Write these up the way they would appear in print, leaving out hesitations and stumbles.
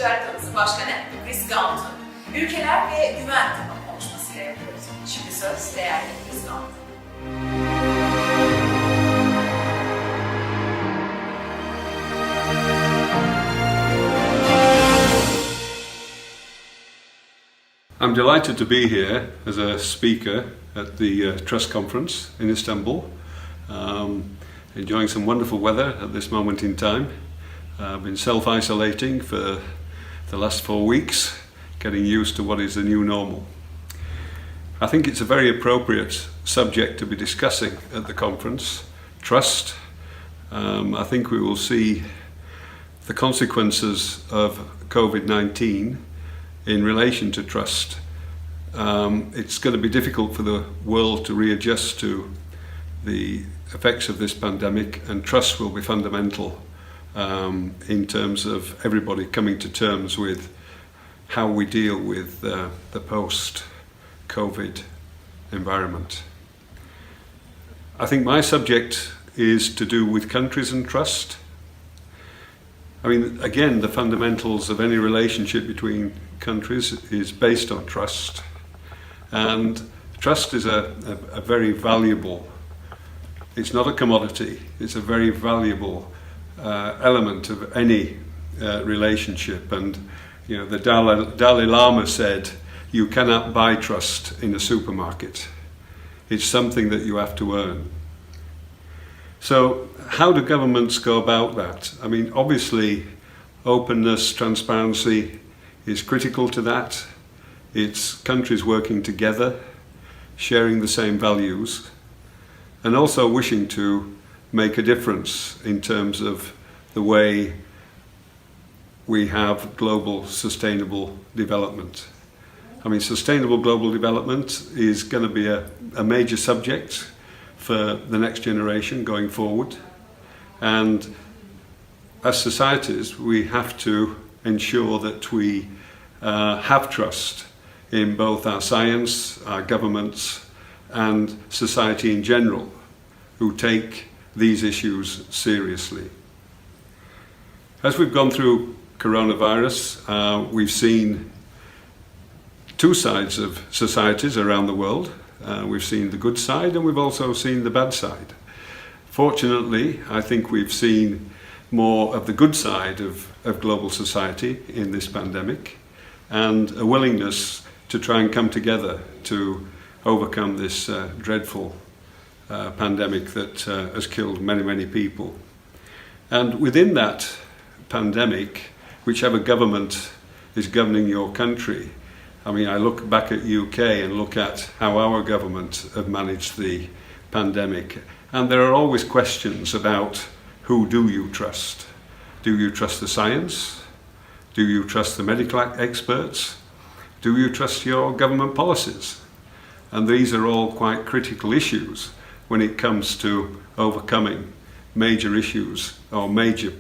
Ticaret Odası Başkanı Chris Gaunt'un Ülkeler ve Güven konuşmasıyla yapıyoruz. Şimdi söz değerli Chris Gaunt. I'm delighted to be here as a speaker at the Trust Conference in Istanbul. Enjoying some wonderful weather at this moment in time. I've been self-isolating for the last 4 weeks, getting used to what is the new normal. I think it's a very appropriate subject to be discussing at the conference, trust. I think we will see the consequences of COVID-19 in relation to trust. It's going to be difficult for the world to readjust to the effects of this pandemic, and trust will be fundamental in terms of everybody coming to terms with how we deal with the post-COVID environment. I think my subject is to do with countries and trust. I mean, again, the fundamentals of any relationship between countries is based on trust. And trust is a very valuable, it's not a commodity, it's a very valuable element of any relationship. And you know, the Dalai Lama said, you cannot buy trust in a supermarket. It's something that you have to earn. So how do governments go about that? I mean, obviously, openness, transparency is critical to that. It's countries working together, sharing the same values, and also wishing to make a difference in terms of the way we have global sustainable development. I mean, sustainable global development is going to be a major subject for the next generation going forward. And as societies, we have to ensure that we have trust in both our science, our governments, and society in general, who take these issues seriously. As we've gone through coronavirus, we've seen two sides of societies around the world. We've seen the good side and we've also seen the bad side. Fortunately, I think we've seen more of the good side of global society in this pandemic, and a willingness to try and come together to overcome this dreadful pandemic that has killed many, many people. And within that pandemic, whichever government is governing your country, I mean, I look back at UK and look at how our government have managed the pandemic, and there are always questions about who do you trust? Do you trust the science? Do you trust the medical experts? Do you trust your government policies? And these are all quite critical issues when it comes to overcoming major issues or major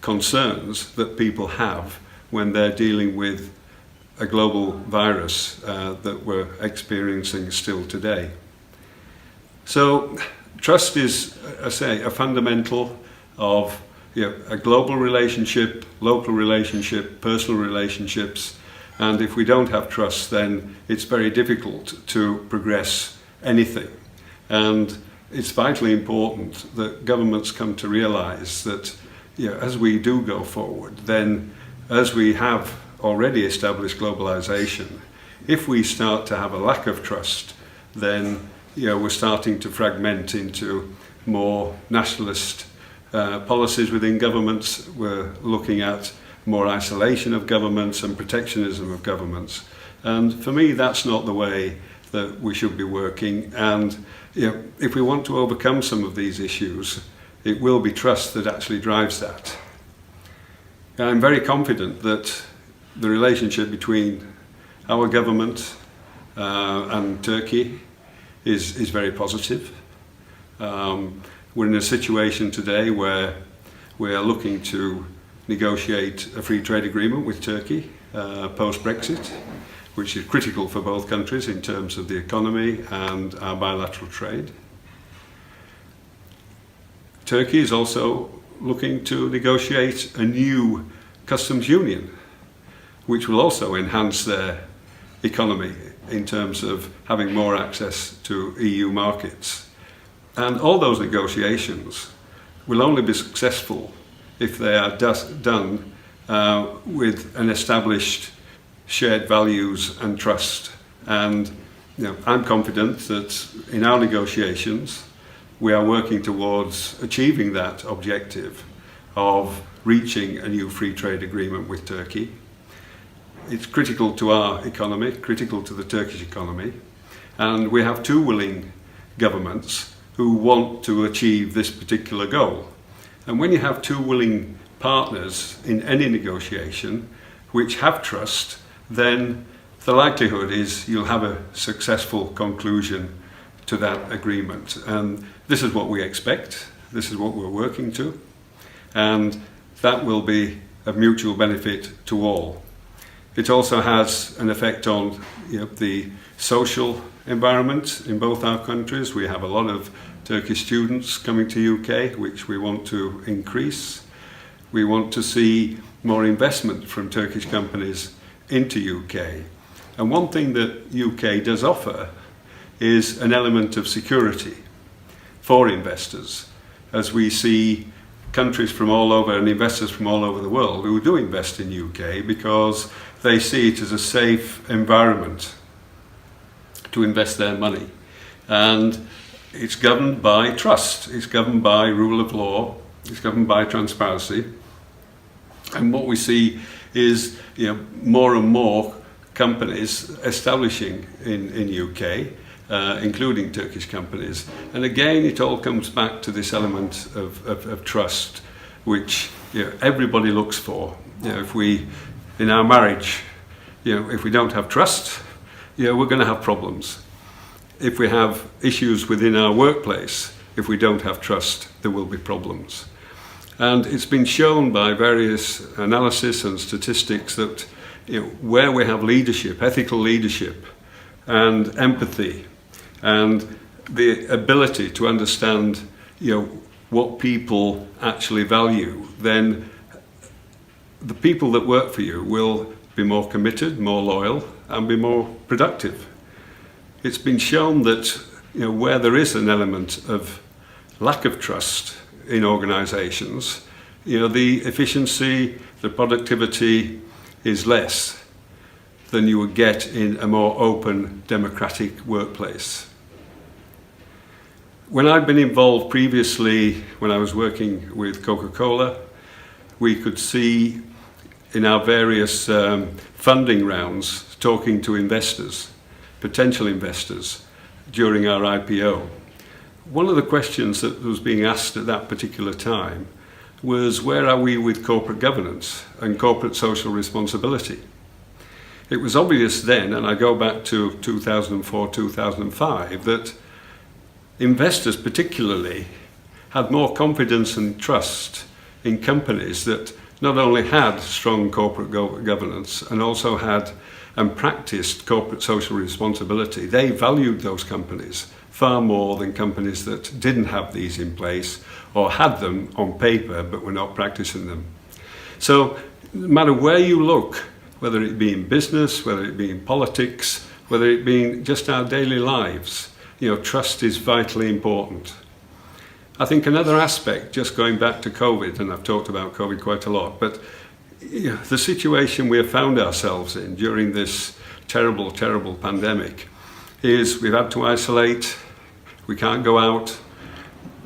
concerns that people have when they're dealing with a global virus that we're experiencing still today. So trust is, I say, a fundamental of a global relationship, local relationship, personal relationships, and if we don't have trust, then it's very difficult to progress anything. And it's vitally important that governments come to realise that as we do go forward, then as we have already established globalization, if we start to have a lack of trust, then we're starting to fragment into more nationalist policies within governments. We're looking at more isolation of governments and protectionism of governments. And for me, that's not the way that we should be working. And if we want to overcome some of these issues, it will be trust that actually drives that. I'm very confident that the relationship between our government and Turkey is very positive. We're in a situation today where we are looking to negotiate a free trade agreement with Turkey post-Brexit, which is critical for both countries in terms of the economy and our bilateral trade. Turkey is also looking to negotiate a new customs union which will also enhance their economy in terms of having more access to EU markets. And all those negotiations will only be successful if they are done with an established shared values and trust. And I'm confident that in our negotiations we are working towards achieving that objective of reaching a new free trade agreement with Turkey. It's critical to our economy, critical to the Turkish economy, and we have two willing governments who want to achieve this particular goal. And when you have two willing partners in any negotiation which have trust, then the likelihood is you'll have a successful conclusion to that agreement. And this is what we expect, this is what we're working to, and that will be of mutual benefit to all. It also has an effect on the social environment in both our countries. We have a lot of Turkish students coming to UK, which we want to increase. We want to see more investment from Turkish companies into UK. And one thing that UK does offer is an element of security for investors, as we see countries from all over and investors from all over the world who do invest in UK because they see it as a safe environment to invest their money. And it's governed by trust, it's governed by rule of law, it's governed by transparency. And what we see is more and more companies establishing in UK, including Turkish companies. And again, it all comes back to this element of trust, which everybody looks for. If we, in our marriage, if we don't have trust, we're going to have problems. If we have issues within our workplace, if we don't have trust, there will be problems. And it's been shown by various analysis and statistics that where we have leadership, ethical leadership, and empathy, and the ability to understand what people actually value, then the people that work for you will be more committed, more loyal, and be more productive. It's been shown that where there is an element of lack of trust in organisations, the efficiency, the productivity is less than you would get in a more open, democratic workplace. When I've been involved previously, when I was working with Coca-Cola, we could see in our various funding rounds, talking to investors, potential investors, during our IPO. One of the questions that was being asked at that particular time was, where are we with corporate governance and corporate social responsibility? It was obvious then, and I go back to 2004, 2005, that investors particularly had more confidence and trust in companies that not only had strong corporate governance and also had and practiced corporate social responsibility. They valued those companies far more than companies that didn't have these in place or had them on paper but were not practicing them. So no matter where you look, whether it be in business, whether it be in politics, whether it be in just our daily lives, trust is vitally important. I think another aspect, just going back to COVID, and I've talked about COVID quite a lot, but the situation we have found ourselves in during this terrible, terrible pandemic is we've had to isolate, we can't go out,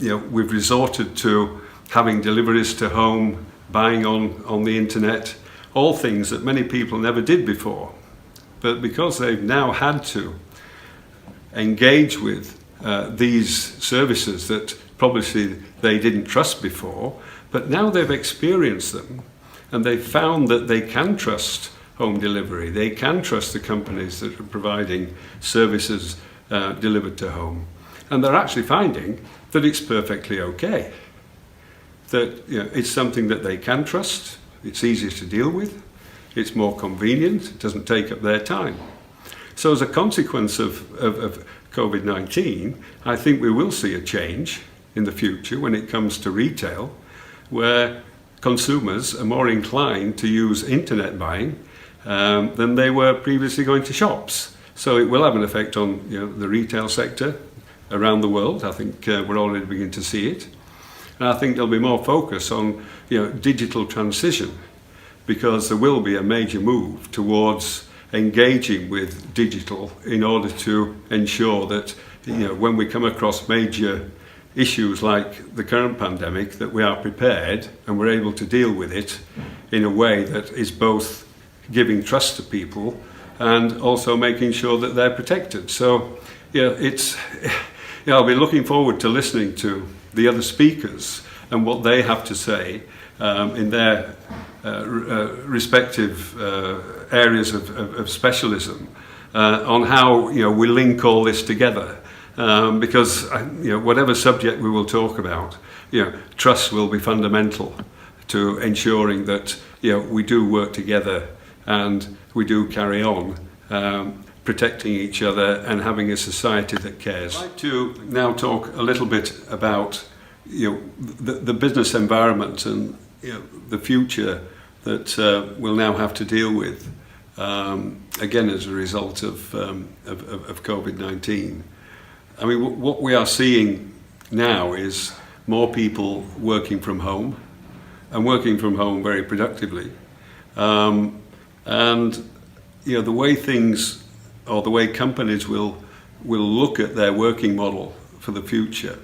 we've resorted to having deliveries to home, buying on the internet, all things that many people never did before. But because they've now had to engage with these services that probably they didn't trust before, but now they've experienced them and they've found that they can trust home delivery, they can trust the companies that are providing services delivered to home. And they're actually finding that it's perfectly okay, that it's something that they can trust, it's easier to deal with, it's more convenient, it doesn't take up their time. So as a consequence of COVID-19, I think we will see a change in the future when it comes to retail, where consumers are more inclined to use internet buying than they were previously going to shops. So it will have an effect on the retail sector around the world. I think we're already beginning to see it. And I think there'll be more focus on digital transition, because there will be a major move towards engaging with digital in order to ensure that when we come across major issues like the current pandemic, that we are prepared and we're able to deal with it in a way that is both giving trust to people and also making sure that they're protected. So I'll be looking forward to listening to the other speakers and what they have to say in their respective areas of specialism on how we link all this together. Because whatever subject we will talk about, trust will be fundamental to ensuring that we do work together and we do carry on protecting each other and having a society that cares. I'd like to now talk a little bit about the business environment and the future that we'll now have to deal with again as a result of COVID-19. I mean, what we are seeing now is more people working from home and working from home very productively. And the way things, or the way companies will look at their working model for the future,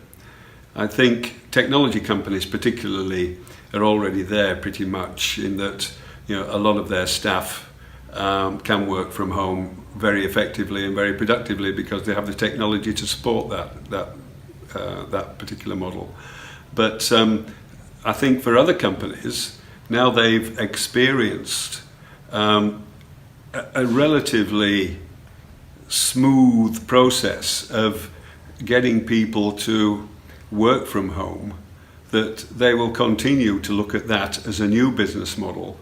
I think technology companies particularly are already there pretty much, in that a lot of their staff can work from home very effectively and very productively because they have the technology to support that particular model. But I think for other companies, now they've experienced a relatively smooth process of getting people to work from home, that they will continue to look at that as a new business model,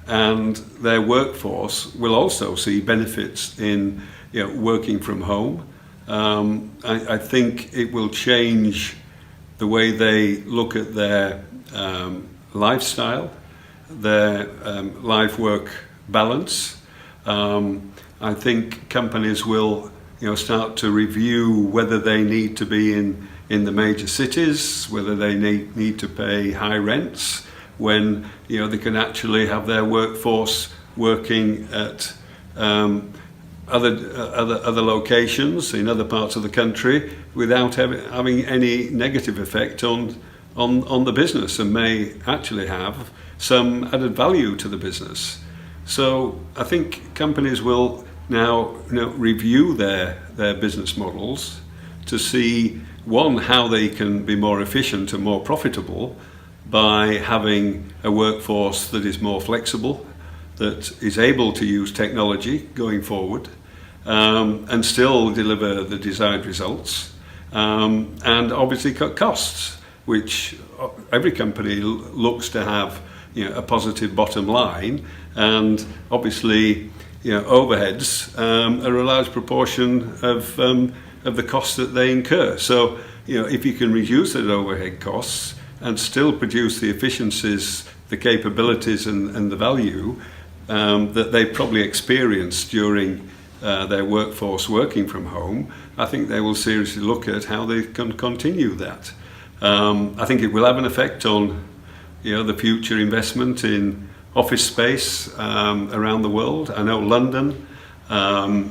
and their workforce will also see benefits in working from home. I think it will change the way they look at their lifestyle, their life-work balance. I think companies will start to review whether they need to be in the major cities, whether they need to pay high rents, when they can actually have their workforce working at other locations in other parts of the country without having any negative effect on the business, and may actually have some added value to the business. So I think companies will now review their business models to see, one, how they can be more efficient and more profitable by having a workforce that is more flexible, that is able to use technology going forward, and still deliver the desired results, and obviously cut costs, which every company looks to have a positive bottom line, and obviously overheads are a large proportion of the costs that they incur. So if you can reduce those overhead costs and still produce the efficiencies, the capabilities and the value that they probably experienced during their workforce working from home, I think they will seriously look at how they can continue that. I think it will have an effect on the future investment in office space around the world. I know London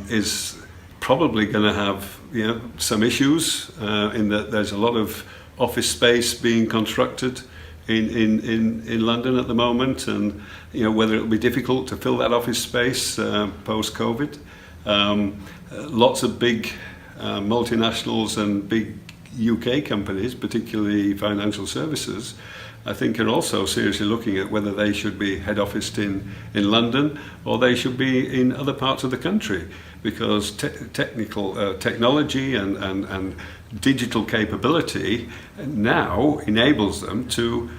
is probably going to have some issues in that there's a lot of office space being constructed in London at the moment, and whether it'll be difficult to fill that office space post-COVID. Lots of big multinationals and big UK companies, particularly financial services, I think are also seriously looking at whether they should be head officed in London or they should be in other parts of the country, because technology and digital capability now enables them to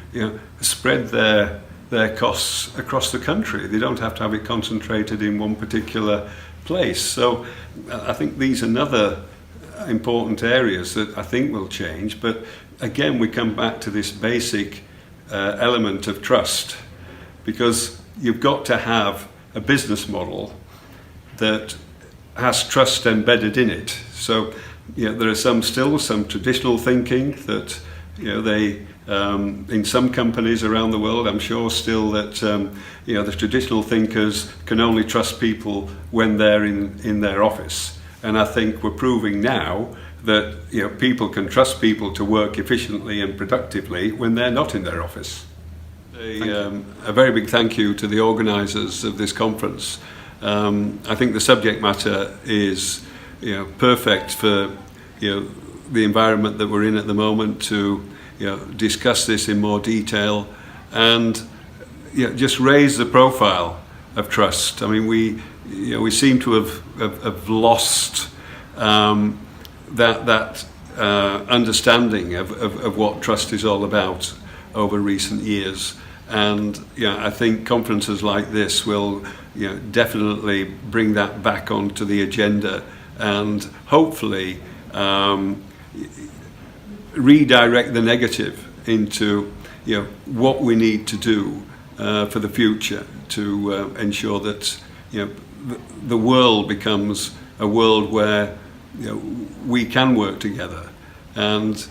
spread their costs across the country. They don't have to have it concentrated in one particular place. So I think these are another important areas that I think will change. But again, we come back to this basic element of trust, because you've got to have a business model that has trust embedded in it. So, there are some traditional thinking that, they in some companies around the world, I'm sure still that the traditional thinkers can only trust people when they're in their office. And I think we're proving now that people can trust people to work efficiently and productively when they're not in their office. A very big thank you to the organisers of this conference. I think the subject matter is perfect for the environment that we're in at the moment to discuss this in more detail and just raise the profile of trust. I mean, we seem to have lost that understanding of what trust is all about over recent years. And I think conferences like this will definitely bring that back onto the agenda and hopefully redirect the negative into what we need to do for the future to ensure that the world becomes a world where we can work together and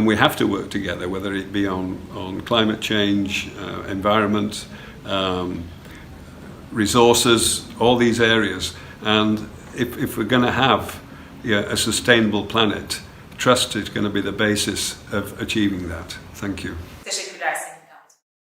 we have to work together, whether it be on climate change, environment, resources, all these areas. And if we're going to have a sustainable planet, trust is going to be the basis of achieving that. Thank you.